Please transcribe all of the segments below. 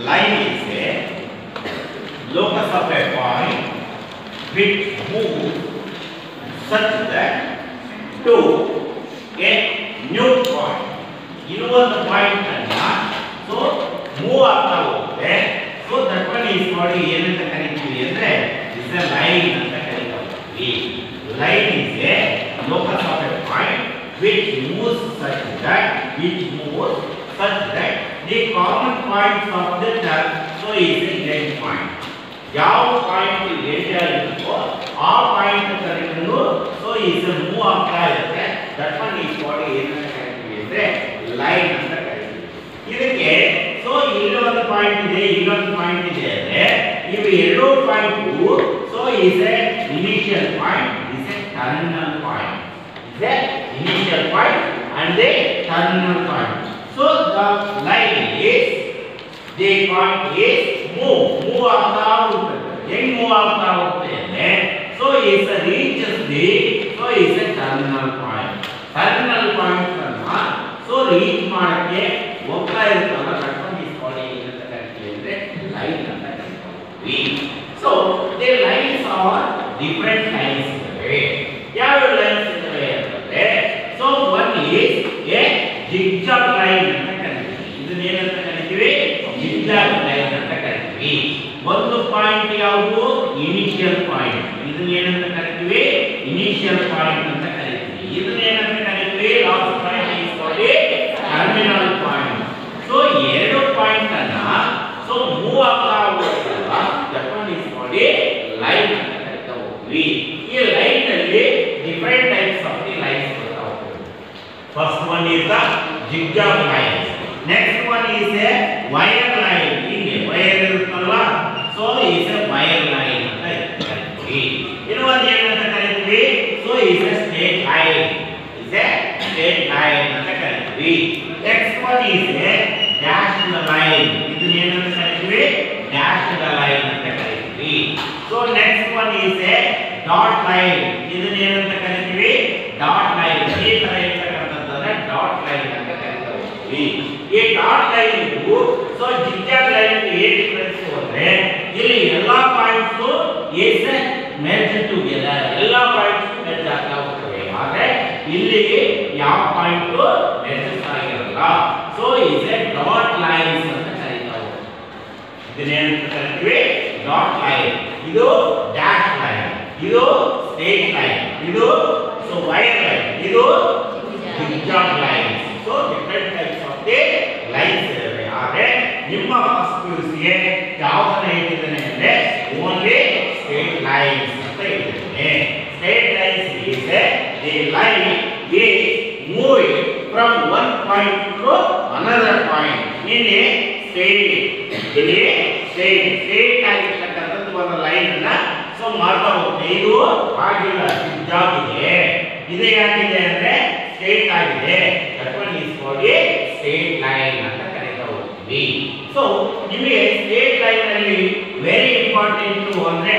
line is a locus of a point which moves such that to a new point. ಇನ್ನೊಂದು point ಅನ್ನ so move ಆಗ್ತಾ ಹೋಗುತ್ತೆ. So that one is ನೋಡಿ ಏನಂತ ಕರೀತೀವಿ ಅಂದ್ರೆ ಇಸ್ ಎ ಲೈನ್ ಅಂತ ಕರೀತೀವಿ. Line is A locus of A point which moves such that the common points of the curve so is a end point. ಯಾವ point end ಆಗಿರುತ್ತೋ ಆ point correct so is move ಆಗ್ತಾ ಇರುತ್ತೆ. That one is body ಏನಂತ ಕರೀತೀವಿ ಅಂದ್ರೆ line ಅಂತ ಕರೀತೀವಿ. ಇದಕ್ಕೆ ಸೊ ಇಲ್ಲೊಂದು ಪಾಯಿಂಟ್ ಇದೆ ಇಲ್ಲೊಂದು ಪಾಯಿಂಟ್ ಇದೆ ಅಂದ್ರೆ ಇವು ಎರಡು point so is A initial point is A terminal point. is a initial point and the terminal point. So the line is the point is move ಆಗ್ತಾ ಹೋಗುತ್ತೆ. ಹೆಂಗ್ ಮೂವ್ ಆಗ್ತಾ ಹೋಗುತ್ತೆ ಅಂದ್ರೆ so is reaches the so is a terminal point. Terminal point ಅನ್ನ so reach ಮಾಡಕ್ಕೆ ಹೋಗ್ತಾ ಇರುತ್ತಲ್ಲ that one is called ಏನಂತ ಕರೀತೀವಿ ಅಂದ್ರೆ line ಅಂತ ಕರೀತೀವಿ. So the lines are different lines ಇವೆ. ಯಾವ ಲೈನ್ಸ್ ಇವೆ ಅಂದ್ರೆ so one is a zigzag line ಅಂತ ಕರೀತೀವಿ. ಇದನ್ನ ಏನಂತ ಕರೀತೀವಿ zigzag line ಅಂತ ಕರೀತೀವಿ. ಒಂದು ಪಾಯಿಂಟ್ ಯಾವುದು ಇನಿಷಿಯಲ್ ಪಾಯಿಂಟ್. ಇದನ್ನ ಏನಂತ ಕರೀತೀವಿ ಇನಿಷಿಯಲ್ ಪಾಯಿಂಟ್ ಅಂತ ಕರೀತೀವಿ. ಇದನ್ನ ಏನಂತ ಕರೀತೀವಿ last point is called terminal point. So ಎರಡು ಪಾಯಿಂಟ್ ಅನ್ನ ಸೊ ಮೂವ್ ಆಗ್ತಾ ಹೋಗುತ್ತಲ್ಲ that one is called line ಅಂತ ಕರೀತಾ ಹೋಗ್ತೀವಿ. ಈ ಲೈನ್ ನಲ್ಲಿ different types of the lines ಬರ್ತಾ ಹೋಗ್ತವೆ. First one is the zigzag lines. Next one is a wire line. ಹಿಂಗೆ ವೈರ್ ಇರುತ್ತಲ್ಲ so is a wire line ಅಂತ ಕರೀತೀವಿ. ಇನ್ನೊಂದು ಏನಂತ ಕರೀತೀವಿ so is a straight line. is a straight line ಅಂತ ಕರೀತೀವಿ. Next one is a dashed line. ಇದನ್ನ ಏನಂತ ಕರೀತೀವಿ dashed line ಅಂತ ಕರೀತೀವಿ. So next one is a dot line. ಇದನ್ನ ಏನಂತ ಕರೀತೀವಿ ಡಾಟ್ ಲೈನ್. ಈ ತರ ಇರ್ತಕ್ಕಂಥದ್ದನ್ನ ಡಾಟ್ ಲೈನ್ ಅಂತ ಕರೀತೀವಿ. ಈ dot line so zigzag line ಏನು ಡಿಫರೆನ್ಸ್ ಅಂದ್ರೆ ಇಲ್ಲಿ ಎಲ್ಲಾ ಪಾಯಿಂಟ್ಸ್ ಇಸ್ ಮೆರ್ಜ್ ಟುಗೆದರ್. ಎಲ್ಲಾ ಪಾಯಿಂಟ್ಸ್ ಮೆರ್ಜ್ ಆಗ್ತಾ ಹೋಗ್ತವೆ. ಆದ್ರೆ ಇಲ್ಲಿ ಯಾವ ಪಾಯಿಂಟ್ ಮೆರ್ಜ್ ಆಗಿರಲ್ಲ. So is A dot lines ಅಂತ ಕರೀತಾವೆ. ಇದನ್ನ ಏನಂತ ಕರೀತೀವಿ ಡಾಟ್ ಲೈನ್. ಇದು ಡ್ಯಾಶ್ ಲೈನ್, ಇದು ಸ್ಟ್ರೇಟ್ ಲೈನ್, ಇದು ಸೊ ವೈರ್ ಲೈನ್, ಇದು zigzag lines. So different types of the lines ಇವೆ. ಆದರೆ ನಿಮ್ಮ ಫಸ್ಟ್ ಪಿಯುಸಿಗೆ ಯಾವನ್ನ ಹೇಳ್ತಿದ್ದೇನೆ ಅಂದ್ರೆ ಓನ್ಲಿ ಸ್ಟ್ರೇಟ್ ಲೈನ್ಸ್ ಅಂತ ಹೇಳ್ತಿದ್ದೇನೆ. Straight lines is the line is moving from one point to another point. ಇಲ್ಲಿ ಸ್ಟ್ರೇಟ್ ಆಗಿರ್ತಕ್ಕಂಥದ್ದು ಒಂದು ಲೈನ್ ಅನ್ನ ಸೊ ಮಾಡ್ತಾ ಹೋಗುತ್ತೆ. ಇದು ಆಗಿಲ್ಲ zigzag ಇದೆ. ಇದು ಯಾಕಿದೆ ಅಂದ್ರೆ ಸ್ಟ್ರೇಟ್ ಆಗಿದೆ. That one is called A straight line ಅಂತ ಕರೀತಾ ಹೋಗ್ತೀವಿ. ಸೊ ನಿಮಗೆ ಸ್ಟ್ರೇಟ್ ಲೈನ್ ಅಲ್ಲಿ ವೆರಿ ಇಂಪಾರ್ಟೆಂಟ್ ಅಂದ್ರೆ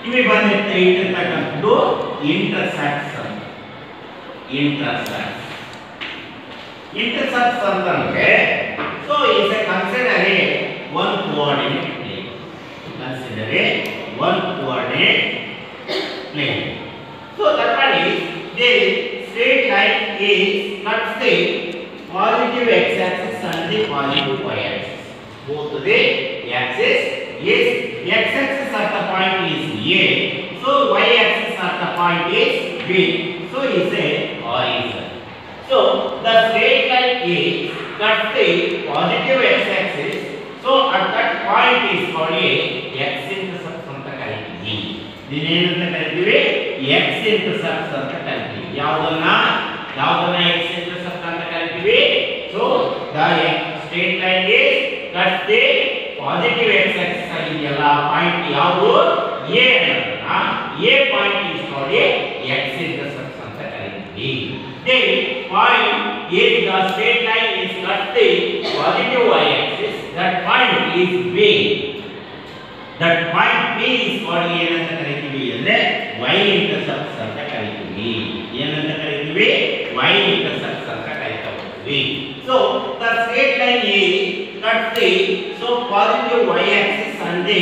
ನಿಮಗೆ ಬಂದಿರ್ತಕ್ಕಂಥದ್ದು ಇಂಟರ್ಸೆಕ್ಷನ್. ಇಂಟರ್ಸೆಕ್ಟ್ಸ್ ಅಂತಂದ್ರೆ so is A consider A one coordinate plane. Consider a one coordinate plane. So that one is the straight line is cuts the positive x-axis and the positive y-axis. Both the axis is x-axis at the point is A. So y-axis at the point is B. So is a horizon. So the straight line is cuts the positive x-axis. So at that point is called a x-intercept ಅಂತ ಕರೀತೀವಿ. ಇದನ್ನೇನಂತ ಕರೀತೀವಿ x-intercept ಅಂತ ಕರೀತೀವಿ. ಯಾವುದನ್ನ x-intercept ಅಂತ ಕರೀತೀವಿ. So the straight line is cuts the positive x-axis ಆಗಿದೆಯಲ್ಲ point ಯಾವುದು A ಅನ್ನೋದನ್ನ A point is called a x-intercept ಅಂತ ಕರೀತೀವಿ. The point is the straight line is cut the positive y-axis. That point is B. That point B is called ಏನಂತ ಕರೀತೀವಿ ಅಂದ್ರೆ y-intercept ಅಂತ ಕರೀತೀವಿ. ಏನಂತ ಕರೀತೀವಿ y-intercept ಅಂತ ಕರೀತೀವಿ. ಹಾಕಿದ್ವಿ. So the straight line is cuts the so positive y axis and the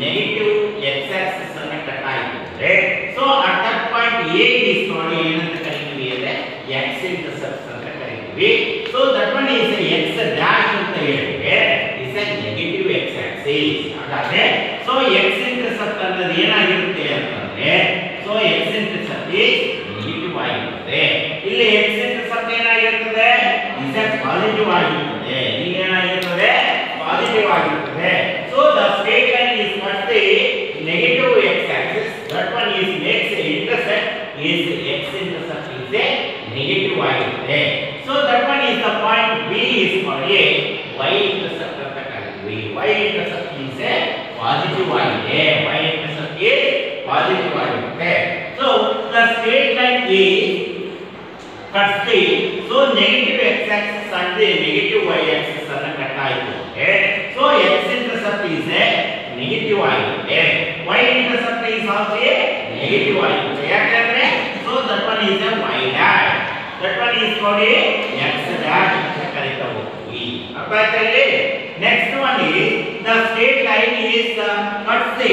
negative x axis ಅನ್ನು ಕಟ್ ಆಗಿದೆ. So at that point a is ನೋಡಿ ಏನಂತ ಕರೀತೀವಿ ಅಂದ್ರೆ x intercept ಅಂತ ಕರೀತೀವಿ. So that one is x dash ಅಂತ ಹೇಳಿದ್ರೆ is a negative x axis. ಹಾಗಾದ್ರೆ ಸೊ x intercept ಅನ್ನೋದು ಏನಾಗಿರುತ್ತೆ ಅಂತಂದ್ರೆ so x intercept is negative ಆಗಿರುತ್ತೆ. ಇಲ್ಲಿ x intercept ಏನಾಗಿರುತ್ತದೆ is a ಪಾಸಿಟಿವ್ ಆಗಿರುತ್ತದೆ. ಇಲ್ಲಿ ಏನಾಗಿರುತ್ತದೆ ಪಾಸಿಟಿವ್ ಆಗಿರುತ್ತದೆ. So the straight line is cut the negative x axis. That one is makes a intercept is x intercept is a negative ಆಗಿರುತ್ತೆ. So that one is the point B is for a y intercept ಅಂತ ಕರೀತೀವಿ. y intercept is a positive ಆಗಿದೆ. y intercept is positive ಆಗಿರುತ್ತೆ. So the straight line is cuts the so negative x axis and the negative y axis ಅನ್ನು cut ಆಯಿತು. So x intercept is a negative ಆಗಿದೆ. y intercept is also a negative ಆಗಿದೆ. ಯಾಕಂದ್ರೆ so that one is a y dash. That one is called a x dash ಅಂತ ಕರೀತಾ ಹೋಗ್ತೀವಿ. ಅರ್ಥ ಆಯ್ತಾ ಇಲ್ಲಿ? Next one is the straight line is cuts the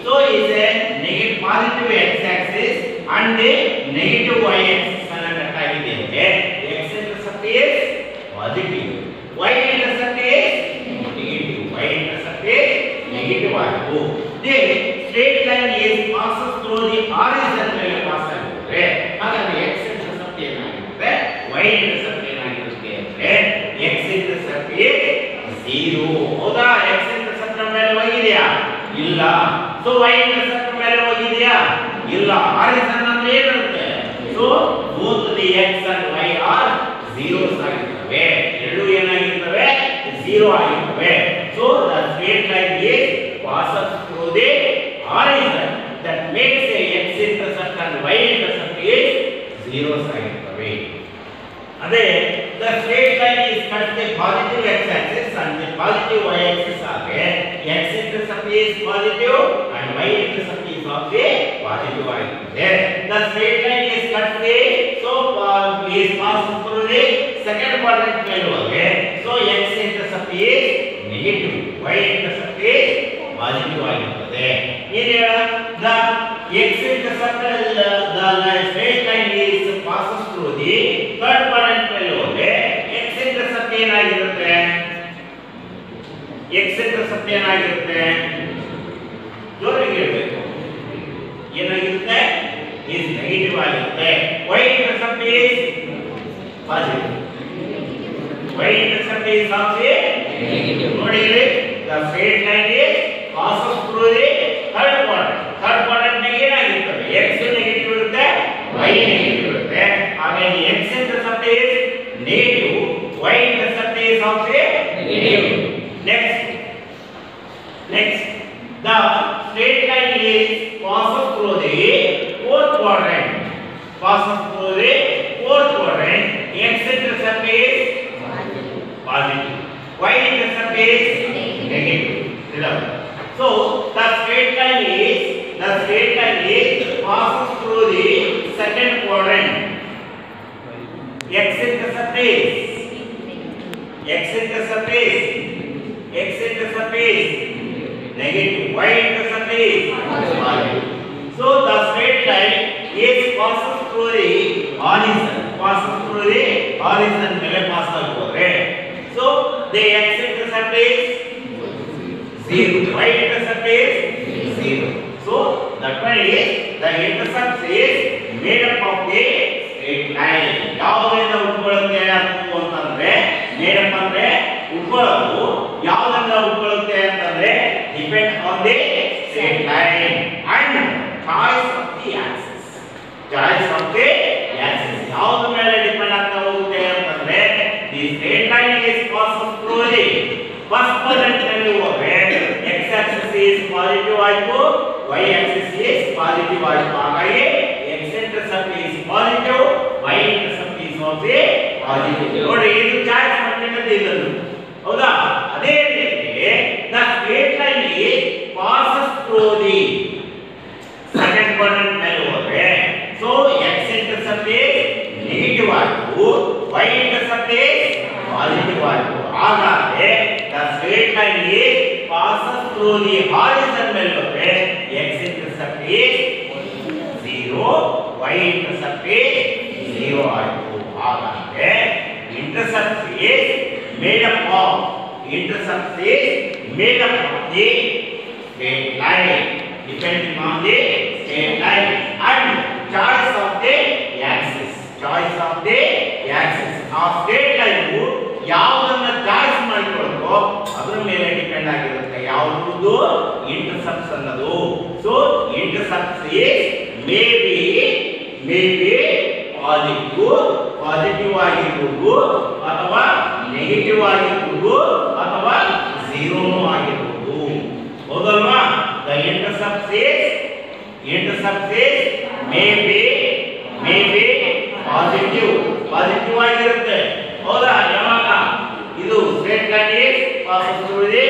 so is a negative positive x axis and the negative y axis ಅನ್ನು cut ಆಗಿದೆ. x intercept is positive, y intercept is negative. y intercept is negative ಆಗಿದೆ. The straight line is passes through the horizon ಮೇಲೆ pass ಆಗುತ್ತೆ. ಹಾಗಾದ್ರೆ x intercept ಏನಾಗುತ್ತೆ y intercept ಏನಾಗಿರುತ್ತೆ ಅಂದ್ರೆ x intercept is 0. ಹೌದಾ? x intercept ಮೇಲೆ ಹೋಗಿದೆಯಾ? ಇಲ್ಲ. ಸೊ y intercept ಮೇಲೆ ಹೋಗಿದೆಯಾ? ಇಲ್ಲ. horizon ಅಂದ್ರೆ ಏನಿರುತ್ತೆ? So both the x and y are zeros ಆಗಿರ್ತವೆ. ಎರಡು ಏನಾಗಿರ್ತವೆ? 0 ಆಗಿರ್ತವೆ. So the straight line is passes through the horizon that makes a x intercept and y intercept is zeros ಆಗಿರ್ತವೆ. ಅದೇ the straight line is cut the positive x axis and the positive y axis ಆದ್ರೆ x intercept is positive and y intercept is also positive ಆಗಿರುತ್ತೆ. The straight line is cut the so is passes through the second quadrant ಮೇಲೆ ಹೋದ್ರೆ so x intercept is negative, y intercept is positive ಆಗಿರುತ್ತದೆ. ಏನು ಹೇಳ the x intercept the straight line is passes through the third quadrant ಮೇಲೆ ಹೋದ್ರೆ x intercept ಏನಾಗಿರುತ್ತೆ? x intercept ಏನಾಗಿರುತ್ತೆ? ಜೋರಾಗಿ ಹೇಳಬೇಕು. ಏನಾಗಿರುತ್ತೆ? is negative ಆಗಿರುತ್ತೆ. y intercept is positive, y intercept is also negative. ನೋಡಿ ಇಲ್ಲಿ the straight line is passes through the third quadrant. third quadrant ನಲ್ಲಿ ಏನಾಗಿರುತ್ತೆ? x ನೆಗೆಟಿವ್ ಇರುತ್ತೆ, y ನೆಗೆಟಿವ್ ಇರುತ್ತೆ. ಹಾಗಾಗಿ x intercept is negative, y intercept is also negative. Next the straight line is passes through the fourth quadrant. Passes through the fourth quadrant. X intercept is positive, y intercept is negative. So the straight line is passes through the second quadrant. X intercept is negative, y intercept is positive. So the straight line is passes through the horizon ಮೇಲೆ pass ಆಗುತ್ತೆ. So the x intercept is 0, y intercept is 0. So that one is the intercept is made up of a straight line. ಯಾವುದರಿಂದ ಉಟ್ಕೊಳ್ಳುತ್ತೆ ಅಂತಂದ್ರೆ made up ಅಂದ್ರೆ ಉಟ್ಕೊಳ್ಳೋದು, ಯಾವುದರಿಂದ ಉಟ್ಕೊಳ್ಳುತ್ತೆ ಅಂತಂದ್ರೆ depend on the straight line and choice of the axis. ಯಾವ್ದ ಮೇಲೆ depend ಆಗ್ತಾ ಹೋಗುತ್ತೆ ಅಂತಂದ್ರೆ the straight line is passes through the first quadrant ನಲ್ಲಿ ಹೋದ್ರೆ x axis is positive ಆಯ್ತು, y axis is positive ಆಯ್ತು. ಹಾಗಾಗಿ x intercept is positive, y intercept is also positive. ನೋಡಿ ಇದು ಚಾರ್ಜ್ ಮಾಡ್ತಿರೋದು ಇದನ್ನು, ಹೌದಾ? ಅದೇ ರೀತಿ the straight line is passes through the second quadrant ಮೇಲೆ ಹೋದ್ರೆ so x intercept is negative ಆಯ್ತು, y intercept is positive value. ಹಾಗಾದ್ರೆ the straight line is passes through the horizon ಮೇಲೆ x intercept is 0, y intercept is 0 ಆಯಿತು. ಹಾಗಾದ್ರೆ intercept is made up of the straight line depending on the straight line and choice of the axis. ಆ straight line ಯಾವುದನ್ನ choice ಮಾಡಿಕೊಳ್ಳೋ ಅದರ ಮೇಲೆ depend ಆಗಿರುತ್ತೆ ಯಾವುದು ಇಂಟರ್ಸೆಪ್ಟ್ಸ್ ಅನ್ನೋದು. So intercepts is may be positive ಆಗಿರ್ಬೋದು ಅಥವಾ ನೆಗೆಟಿವ್ ಆಗಿರ್ಬೋದು ಅಥವಾ ಝೀರೋನೂ ಆಗಿರ್ಬೋದು. ಹೌದಲ್ವಾ? The intercepts is may be positive ಆಗಿರುತ್ತೆ. ಹೌದಾ? ಯಾವಾಗ ಇದು straight line is passes through the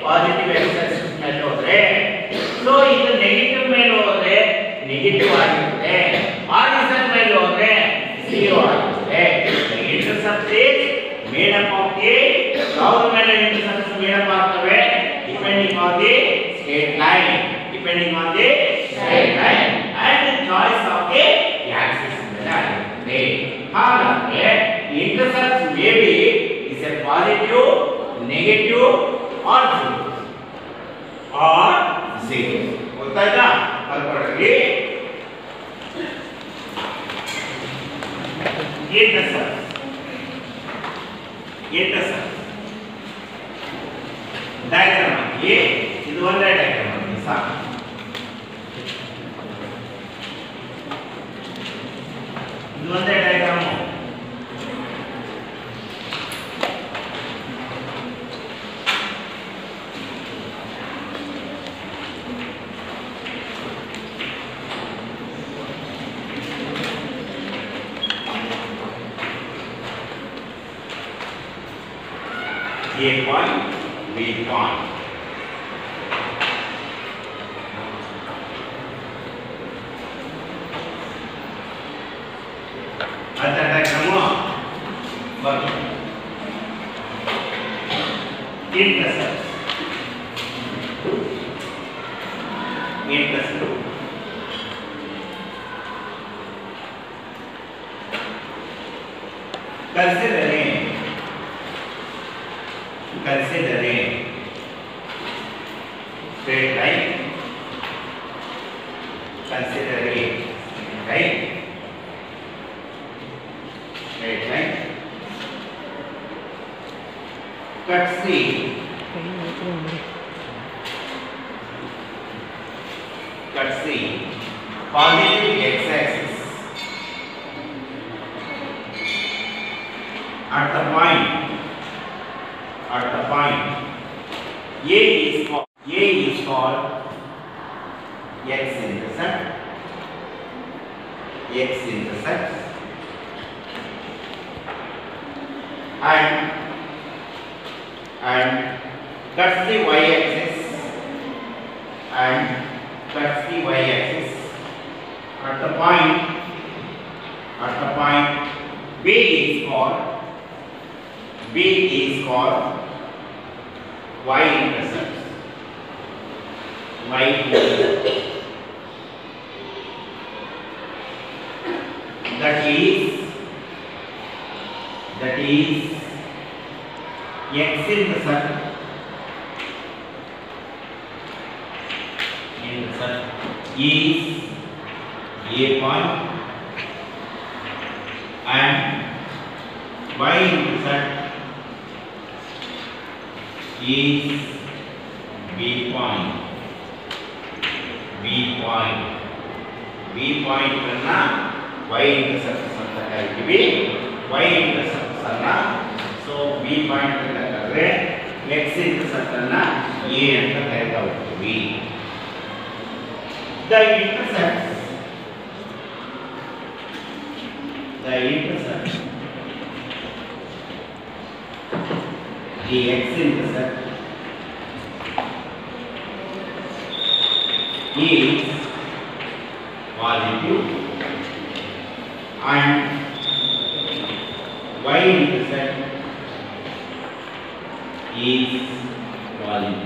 positive axis ಮೇಲೆ ಹೋದ್ರೆ, ಸೊ ಇದು ನೆಗೆಟಿವ್ ಮೇಲೆ ಹೋದ್ರೆ ನೆಗೆಟಿವ್ ಆಗಿರುತ್ತೆ, ಹಾರಿಜಾಂಟಲ್ ಮೇಲೆ ಹೋದ್ರೆ 0 ಆಗಿರುತ್ತೆ. Intercept is made up of the ಯಾವ್ದ್ರ ಮೇಲೆ ಇಂಟರ್ಸೆಪ್ಟ್ಸ್ ಮೇಡ್ ಅಪ್ ಆಗ್ತವೆ? Depending on the straight line and the choice of the axis ಮೇಲೆ ಆಗಿರುತ್ತೆ. ಹಾಗಾದ್ರೆ intercept maybe is a positive, negative or zero. ಗೊತ್ತಾಯ್ತಾ? ಬರ್ಕೊಳ್ಳಿ. intercept ಡಯಾಗ್ರಾಮ್ ಆಗಿ ಇದು ಒಂದೇ ಡಯಾಗ್ರಾಮ್ ಆಗಿ ಸಾಕು. ಇದು ಒಂದೇ diagram. A point, B point. Ada diagram baru. Intercept. Considering straight line, considering right straight line, cut C positive x-axis at the point A is called x-intercept and cuts the y-axis at the point B is called y-intercept. That is x-intercept is A point and y-intercept is B point ಅನ್ನು y-intercept ಅಂತ ಕರಿತೀವಿ. y-intercept ಅನ್ನು so B point ಅಂತ ಕರೆದ್ರೆ x-intercept ಅನ್ನು A ಅಂತ ಕರೀತಾ ಹೋಗ್ತೀವಿ. The intercept the x-intercept is positive and y-intercept is falling.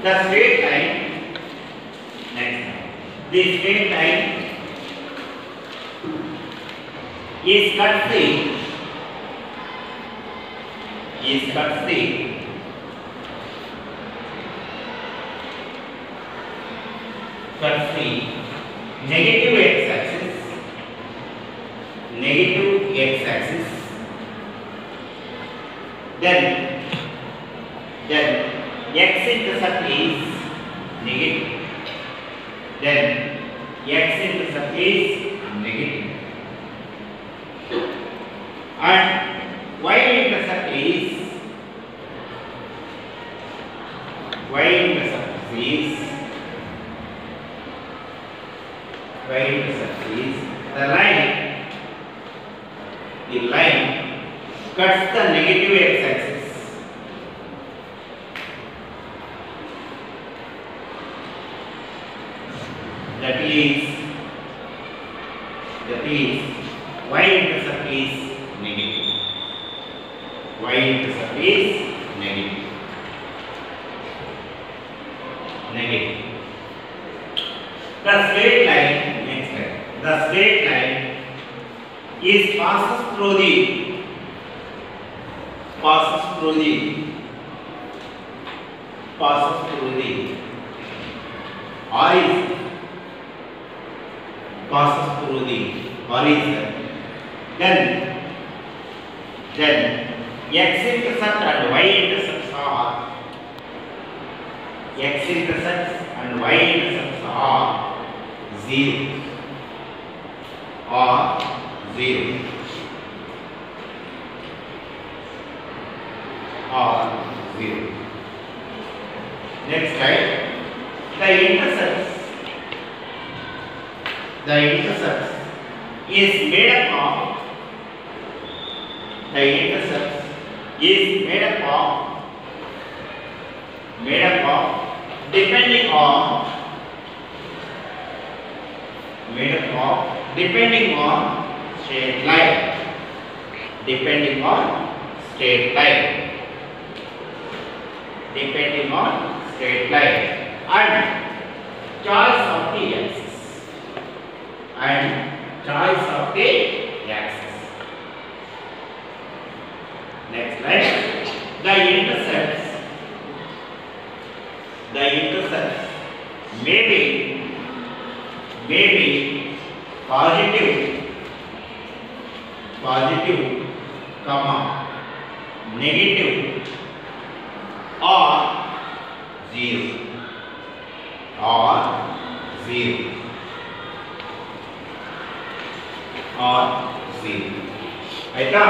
The straight line, next, the straight line is cut C, negative x-axis, then x-intercept is negative, and y-intercept is the line cuts the negative x-axis, that is y-intercept is negative. The straight line, next slide. The straight line is passes through the horizon. Then x-intercept and y-intercepts are 0. Next slide. The intercepts is made up of depending on straight line, and choice of the axis. Next slide. The intercepts may be positive, negative, or 0. ಆಯ್ತಾ?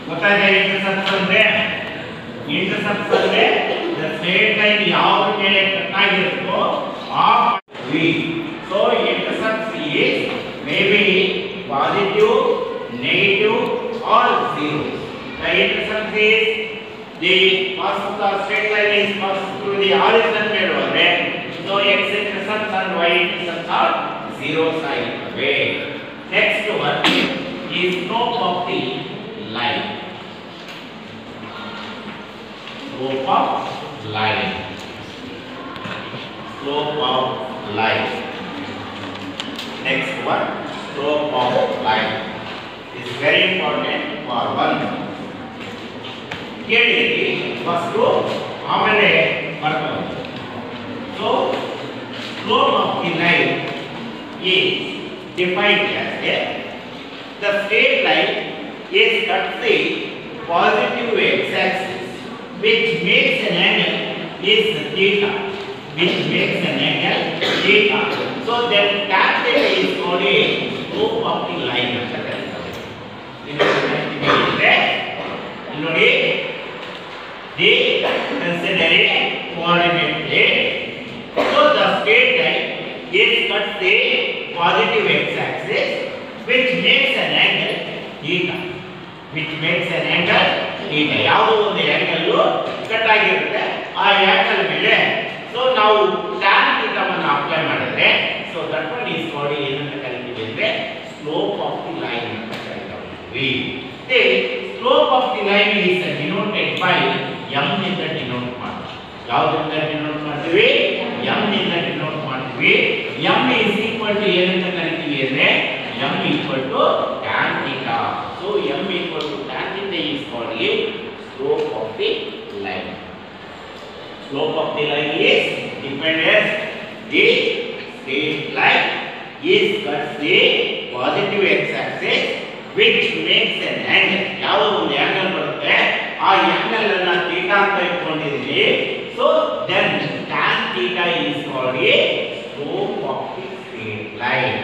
ಗೊತ್ತಾಯ್ತಾ? Intercepts ಅಂದ್ರೆ the straight line ಯಾವ ಮೇಲೆ cut ಆಗಿರುತ್ತೋ ಆ V. So intercepts is maybe positive, negative, or 0. The intercept is the path of the straight line is passed through the horizon plane. So x-intercepts and y-intercepts are 0 side away. Next one is slope of the line. Next one, slope of line is very important for one. Here first ಆಮೇಲೆ ಬರ್ತವೆ. So slope of the line is defined as the straight line is cut the positive x-axis which makes an angle is theta. So then tan theta is called a slope of the line. ನೋಡಿ they consider a coordinate plane. So the straight line is cut the positive x-axis which makes an angle theta. ಯಾವುದೋ ಒಂದು angle cut ಆಗಿರುತ್ತೆ ಆ angle ಮೇಲೆ so ನಾವು tan ಥೀಟಾವನ್ನು apply Then slope of the line is denoted by m ನಿಂದ denote ಮಾಡ್ತೀವಿ. ಯಾವುದರಿಂದ ಡಿನೋಟ್ ಮಾಡ್ತೀವಿ? m ನಿಂದ ಡಿನೋಟ್ ಮಾಡ್ತೀವಿ. m is equal to ಏನಂತ ಕರಿತೀವಿ ಅಂದ್ರೆ m equal to tan theta. So m equal to tan theta is called a slope of the line. Slope of the line is defined as the straight line is cuts the positive x-axis which makes an angle. ಯಾವುದೋ ಒಂದು angle ಬರುತ್ತೆ, ಆ angle ಅನ್ನು theta ಅಂತ ಇಟ್ಕೊಂಡಿದ್ದೀವಿ. So then tan theta is called a slope of the straight line.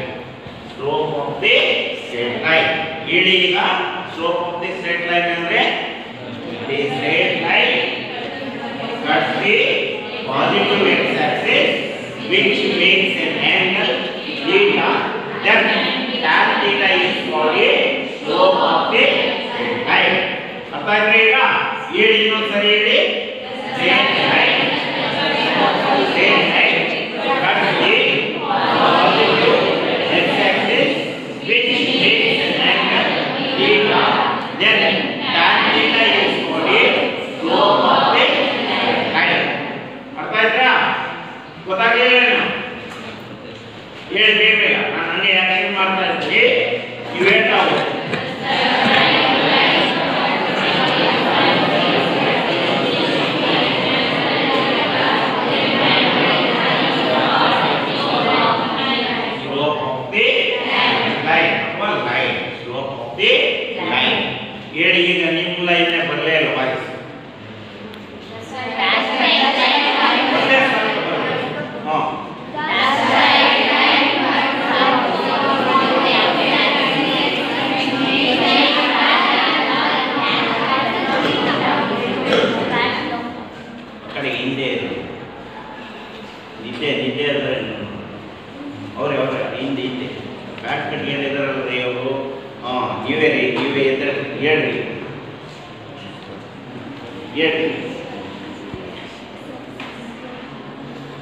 Slope of the straight line. ಈಗ slope of the straight line ಅಂದ್ರೆ the straight line cuts the positive x-axis which makes an angle theta. Then tan theta is called a slope of the straight line. ಅರ್ಥ ಆಯ್ತಾ? ಈಗ ಹೇಳಿ ಇನ್ನೊಂದು ಸರಿ ಹೇಳಿ. straight line cuts the positive x-axis which makes an angle theta. Then tan theta is called a slope of the straight line. ಅರ್ಥ ಆಯ್ತಾ? ಗೊತ್ತಾಗಲಿಲ್ಲ? ಹೇಳಿ ಬೇಗ, ನಾನು ಹಂಗೆ ಆಕ್ಷನ್ ಮಾಡ್ತಾ ಇರ್ತೀನಿ, ನೀವು ಹೇಳ್ತಾ ಹೋಗಿ. ಹೇಳಿ ಈಗ ನಿಮ್ಮ ಲೈನ್ ಬರಲೇ ಇಲ್ಲ ವಾಯ್ಸ್. ಕಡೆ ಹಿಂದೆ ನಿದ್ದೆ ನಿದ್ದೆ ಅಂದ್ರೆ ಅವ್ರೆ ಹಿಂದೆ ಹಿಂದೆ ಬ್ಯಾಟ್ ಕಟ್ಟಿ ಏನಿದಾರಲ್ರಿ ಅವರು. ನೀವೇ ರೀ, ನೀವೇ ಎದ್ರೆ ಹೇಳ್ರಿ ಹೇಳ್ರಿ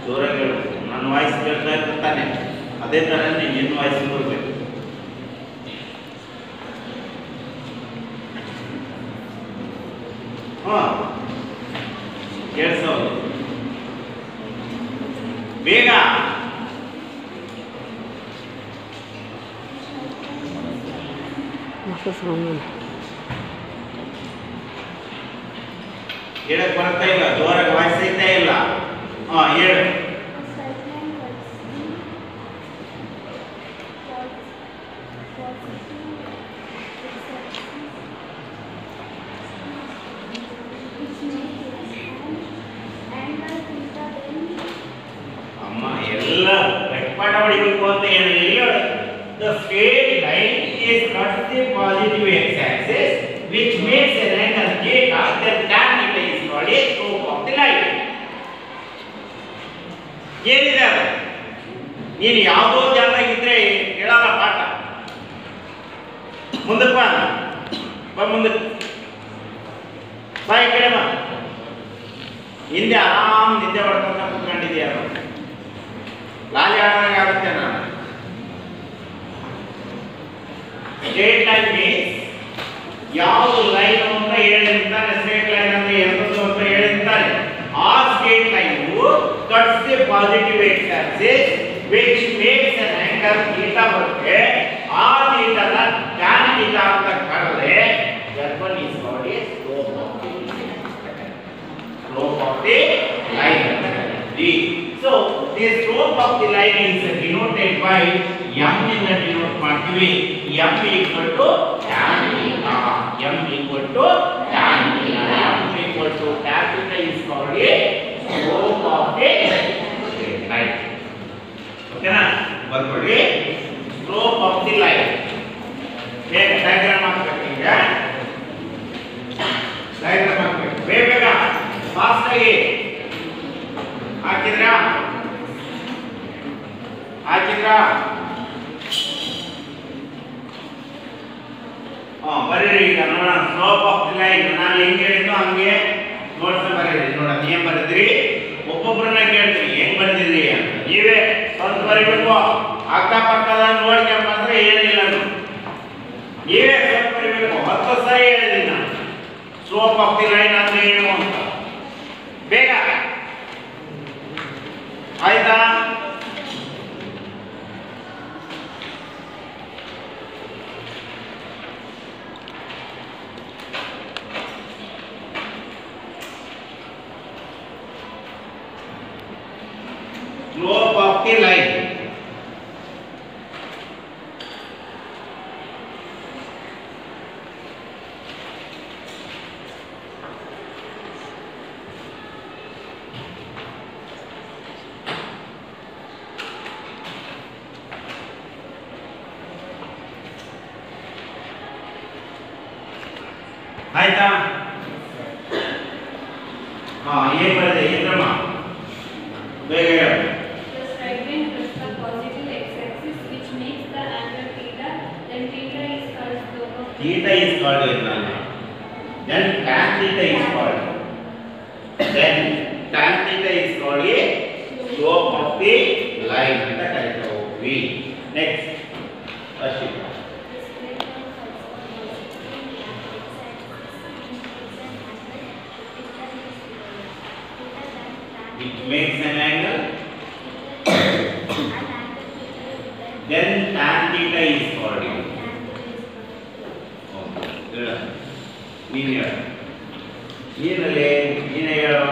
ಜೋರಾಗಿ ಹೇಳ್ಬೇಕು. ನನ್ನ ವಾಯ್ಸ್ ಕೇಳ್ತಾ ಇರ್ತಾನೆ, ಅದೇ ಥರ ನಿನ್ನ ವಾಯ್ಸ್ ಬರಬೇಕು. ಕೇಳಿಸೋದು ಬೇಗ. ಹೇಳಕ್ ಬರ್ತಾ ಇಲ್ಲ, ಜೋರಾಗಿ ವಾಯ್ಸ್ ಐತಾ ಇಲ್ಲ. ಹೇಳು. ಅಮ್ಮ ಎಲ್ಲ ಕಟ್ಪಾಟ ಹೊಡಿಬೇಕು ಅಂತ ಹೇಳಿ. The straight line is cuts the positive x-axis which makes an angle theta. Then tan theta is called a slope of the line. ಏನಿದೆ ನೀನು ಯಾವುದೋ ಜಾಗದಾಗಿದ್ರೆ ಹೇಳಲ್ಲ ಪಾಠ. ಮುಂದಕ್ಕೆ ಬಾ, ಮುಂದಕ್ಕೆ ಬಾ, ಈ ಕಡೆ ಬಾ. ಹಿಂದೆ ಆರಾಮ್ ನಿದ್ದೆ ಮಾಡ್ಕೊಂತ ಕೂತ್ಕೊಂಡಿದ್ಯಾ, ಲಾಲಿ ಆಡೋಂಗೆ ಆಗುತ್ತೆ. ನಾನು ಸ್ಟ್ರೇಟ್ ಲೈನ್ ಮೀನ್ಸ್ ಯಾವುದು ಲೈನ್ ಅಂತ ಹೇಳಿರ್ತಾನೆ, ಸ್ಟ್ರೇಟ್ ಲೈನ್ ಅಂದ್ರೆ ಎಂತದ್ದು ಅಂತ ಹೇಳಿರ್ತಾನೆ. ಆ straight line cuts the positive x axis which makes an angle theta ಬರುತ್ತೆ. ಆ ಥೀಟಾನ tan theta ಅಂತ ಕರೆದ್ರೆ that one is called a slope of the line. So the slope of the line is denoted by m ಇಂದ denote ಮಾಡ್ತೀವಿ. m equal to tan theta. m equal to tan theta. m equal to tan theta is called a slope of the line. ಓಕೆನಾ? ಬರ್ಕೊಳ್ಳಿ. Slope of the line ಹೇಗೆ diagram ಹಾಕಬೇಕು. ಈಗ diagram ಹಾಕಬೇಕು. ಬೇಗ fast ಆಗಿ ಹಾಕಿದ್ರಾ? ಬರೀರಿ. ಈಗ ನೋಡೋಣ ಸ್ಲೋಪ್ ಆಫ್ ದಿ ಲೈನ್. ನಾನು ಹೆಂಗ್ ಹೇಳಿದ್ದು ಹಂಗೆ ನೋಡ್ತಾ ಬರೀರಿ. ನೋಡ ನೀವ್ ಬರೆದ್ರಿ, ಒಬ್ಬೊಬ್ಬರನ್ನ ಕೇಳ್ತೀರಿ ಹೆಂಗ್ ಬರ್ದಿದ್ರಿ ಅಂತ. ನೀವೇ ಸ್ವಂತ ಬರಿಬೇಕು. ಅಕ್ಕಪಕ್ಕದ ನೋಡ್ಕೊಂಡ್ ಬಂದ್ರೆ ಏನಿಲ್ಲ, ನೀವೇ ಸ್ವಲ್ಪ ಕಂಡುಹಿಡಿಯಬೇಕು. 10 ಸರಿ ಹೇಳಿದ್ದೀನಿ ನಾನು ಸ್ಲೋಪ್ ಆಫ್ ದಿ ಲೈನ್ ಅಂದ್ರೆ ಏನು ಅಂತ. ಬೇಗ ಆಯ್ತಾ? ಸ್ಲೋಪ್ ಆಫ್ ದಿ ಲೈನ್ ಆಯ್ತಾ? ಏನ್ ಬರುತ್ತೆ ಇಂದ್ರಮ್ಮ? ಬೇಗ ಹೇಳು. The straight line plus the positive x-axis which makes the angle theta, then theta is called slope of Theta is called enana. Then tan theta is called. Then tan theta is called a slope of the line ಅಂತ ಕರೀತೀವಿ. Next. Ashik. It makes an angle. Then tan theta is called. Okay. ನೀನು ಹೇಳು. ನೀನಲ್ಲಿ ನೀನೇ ಹೇಳು.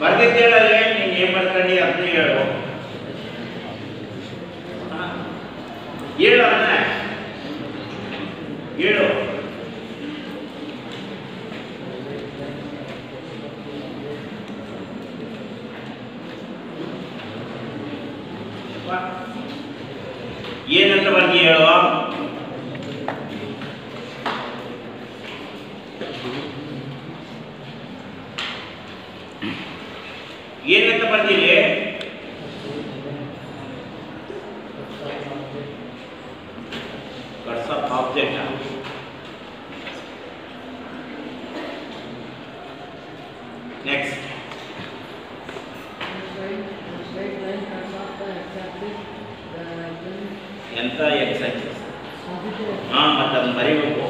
ಬರ್ದಿದ್ದೇಳಲ್ಲೇ ನೀನು ಏನ್ ಮಾಡ್ಕೊಂಡಿ ಅದನ್ನ ಹೇಳು. ಹೇಳು ಅದನ್ನ ಹೇಳು. ಏನಂತ ಬರ್ದಿ ಹೇಳು. ಏನಂತ ಬರ್ದಿರಿ? ಆಬ್ಜೆಕ್ಟ್ ನೆಕ್ಸ್ಟ್ ಎಂತ ಎಕ್ಸ್ ಆಕ್ಸಿಸ್ ಮತ್ತೆ ಅದನ್ನ ಬರೀಬೇಕು.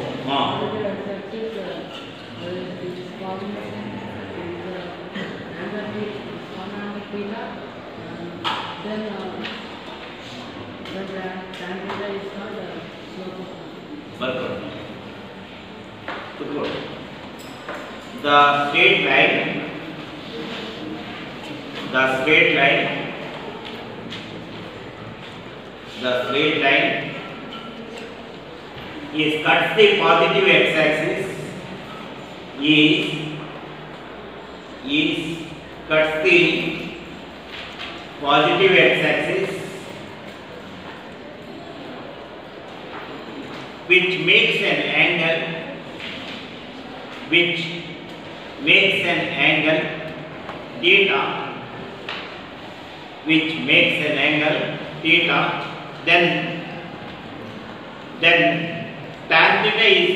The straight line is cuts the positive x-axis is cuts the positive x-axis which makes an angle theta, then tan theta is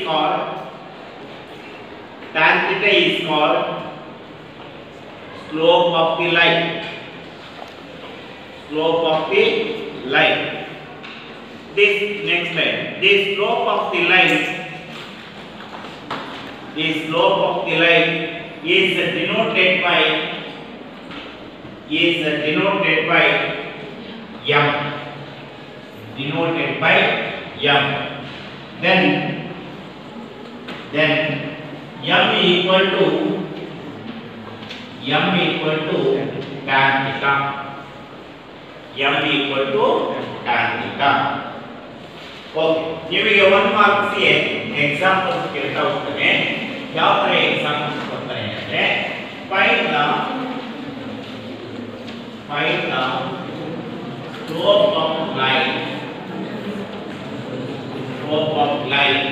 called slope of the line. This next line, this slope of the line is denoted by m. Then m equal to tan theta. Okay, ನಿಮಗೆ 1 marks examples ಕೇಳ್ತಾ ಹೋಗ್ತಾನೆ. ಯಾವ ತರ examples ಕೊಡ್ತಾನೆ ಅಂದ್ರೆ find the slope of line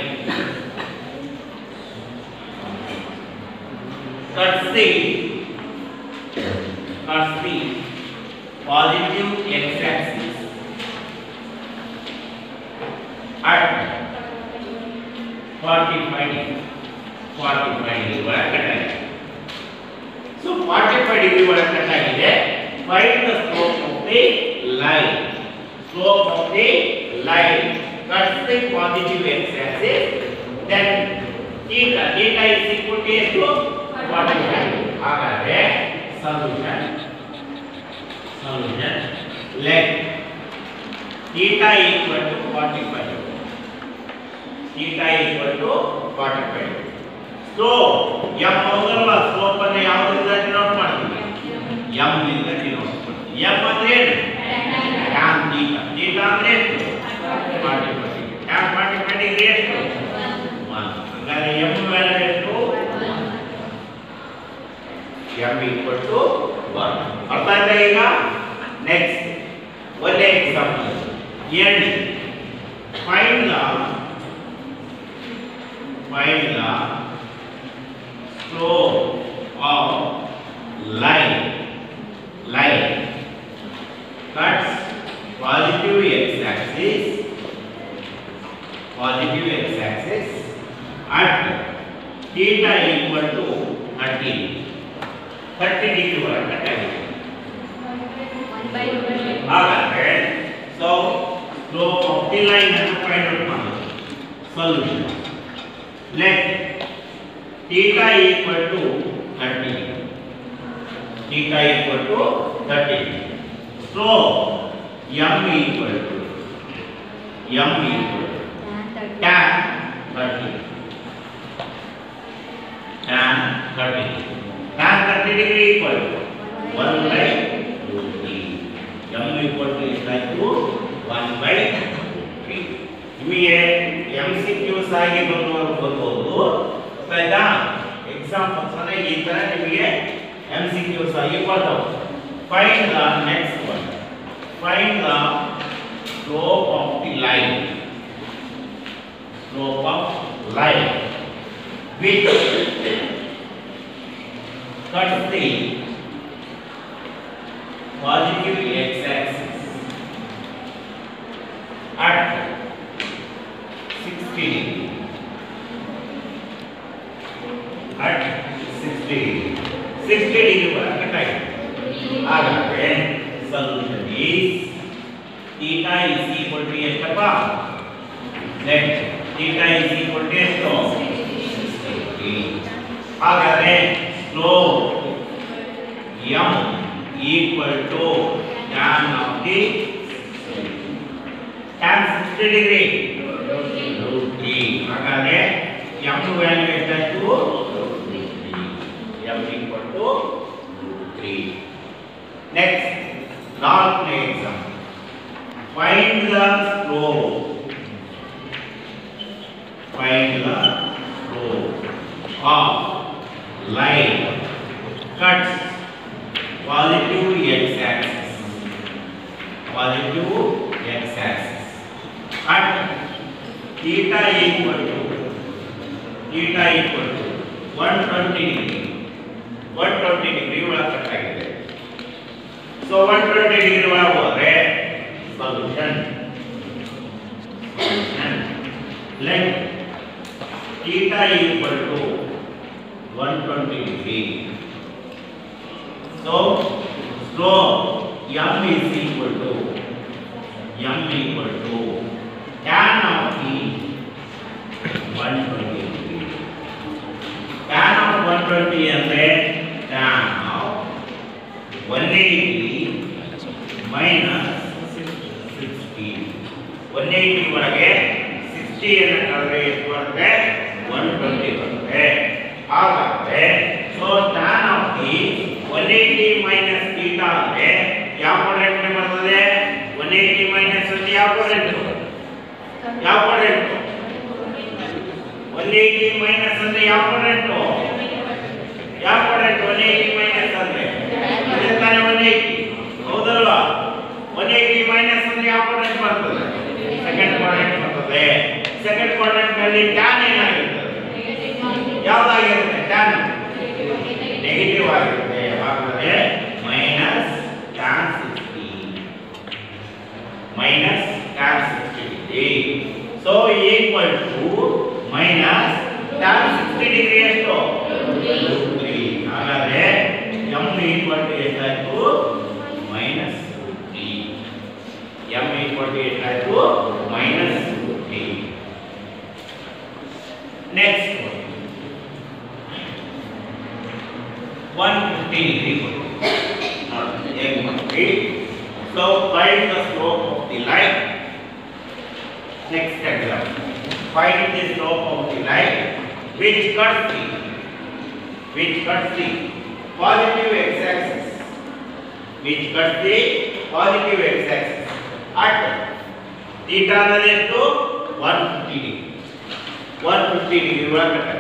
cuts the positive x-axis at 45 degree ಒಳಗೆ cut ಆಗಿದೆ. So 45 degree ಒಳಗೆ ಕಟ್ ಆಗಿದೆ. find the slope of the line. Slope of the line cuts the positive x-axis. Then theta is equal to ಎಷ್ಟು 45. ಹಾಗಾದ್ರೆ solution let theta equal to 45. Theta equal to 45. So m ಹೌದಲ್ವಾ slope ಅನ್ನು ಯಾವುದರಿಂದ denote ಮಾಡ್ತೀವಿ? m ನಿಂದ denote ಮಾಡ್ತೀವಿ. m ಅಂದ್ರೆ ಏನು? tan theta. theta ಅಂದ್ರೆ ಎಷ್ಟು? 45. tan 45 ಡಿಗ್ರಿ ಎಷ್ಟು? 1. ಹಾಗಾದ್ರೆ m ವ್ಯಾಲ್ಯೂ ಎಷ್ಟು? m equal to 1. ಅರ್ಥ ಆಯ್ತಾ ಈಗ? ನೆಕ್ಸ್ಟ್ ಒಳ್ಳೆ ಎಕ್ಸಾಂಪಲ್ ಹೇಳಿ. find the slope of line cuts positive x-axis at theta equal to 30 degree ವರೆಗೆ ಕಟ್ ಆಗಿದೆ. ಹಾಗಾದ್ರೆ so slope of the line ಅನ್ನು ಫೈಂಡ್ ಔಟ್ ಮಾಡೋದು. solution let theta equal to 30. Theta equal to 30. So m equal to tan 30. Tan 30 degree equal to 1 by root 3. m equal to is like to 1 by 3. ನಿಮಗೆ MCQs ಆಗಿ ಬರ್ಬೋದು. ಆಯ್ತಾ? Examples ಅನ್ನ ಈ ತರ ನಿಮಗೆ MCQs ಆಗಿ ಬರ್ತಾವೆ. Find the next one. Find the slope of the line. Which cuts the positive x-axis at 60 degree. At 60 degree ವರೆಗೆ ಕಟ್ ಆಗಿದೆ. ಹಾಗಾದ್ರೆ solution is theta is equal to ಎಷ್ಟಪ್ಪ? let theta is equal to ಎಷ್ಟು? 60. ಹಾಗಾದ್ರೆ slope m equal to tan of the tan 60 degree root 3. ಹಾಗಾದ್ರೆ m value ಎಷ್ಟಾಯ್ತು? m equal to root 3. Next, last example. Find the slope of line cuts positive x-axis at theta equal to 120 degree. 120 degree ಒಳಗೆ cut ಆಗಿದೆ. So 120 degree ಒಳಗೆ ಹೋದ್ರೆ solution let theta equal to 120 degree. So slope m is equal to tan of the 120 degree. Tan of 120 ಅಂದ್ರೆ tan of 180 minus 60. 180 ಒಳಗೆ 60 ಅನ್ನು ಕಳೆದ್ರೆ ಎಷ್ಟು ಬರುತ್ತೆ? 120 ಬರುತ್ತೆ. ಹಾಗಾದ್ರೆ so tan of the 180 minus theta ಅಂದ್ರೆ ಯಾವ ಕ್ವಾಡ್ರೆಂಟ್ ಬರ್ತದೆ? 180 minus ಅಂದ್ರೆ ಯಾವ ಕ್ವಾಡ್ರೆಂಟ್? 180 minus ಅಂದ್ರೆ ಯಾವ ಕ್ವಾಡ್ರೆಂಟ್? 180 minus ಅಂದ್ರೆ ಅದೇ ತಾನೇ 180 ಹೌದಲ್ವಾ? 180 minus ಅಂದ್ರೆ ಯಾವ ಕ್ವಾಡ್ರೆಂಟ್ ಬರ್ತದೆ? ಸೆಕೆಂಡ್ ಕ್ವಾಡ್ರೆಂಟ್ ಬರ್ತದೆ. ಸೆಕೆಂಡ್ ಕ್ವಾಡ್ರೆಂಟ್ ನಲ್ಲಿ tan ಏನಾಗಿರ್ತದೆ? ಯಾವ್ದಾಗಿರುತ್ತೆ? tan ನೆಗೆಟಿವ್ ಆಗಿರುತ್ತೆ. ಹಾಗಾದ್ರೆ minus tan 60 degree. So equal to minus tan 60 degree ಎಷ್ಟು? 3. ಹಾಗಾದ್ರೆ m equal to ಎಷ್ಟಾಯ್ತು? Next one 150 degree. So find the slope of the line. Next example. Find the slope of the line which cuts the positive x-axis. Which cuts the positive x-axis at theta to 150 degree. 150 degree ಒಳಗಡೆ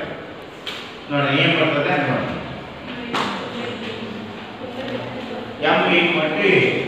ನೋಡಿ ಏನು ಬರ್ತದೆ ನೋಡಿ m equal to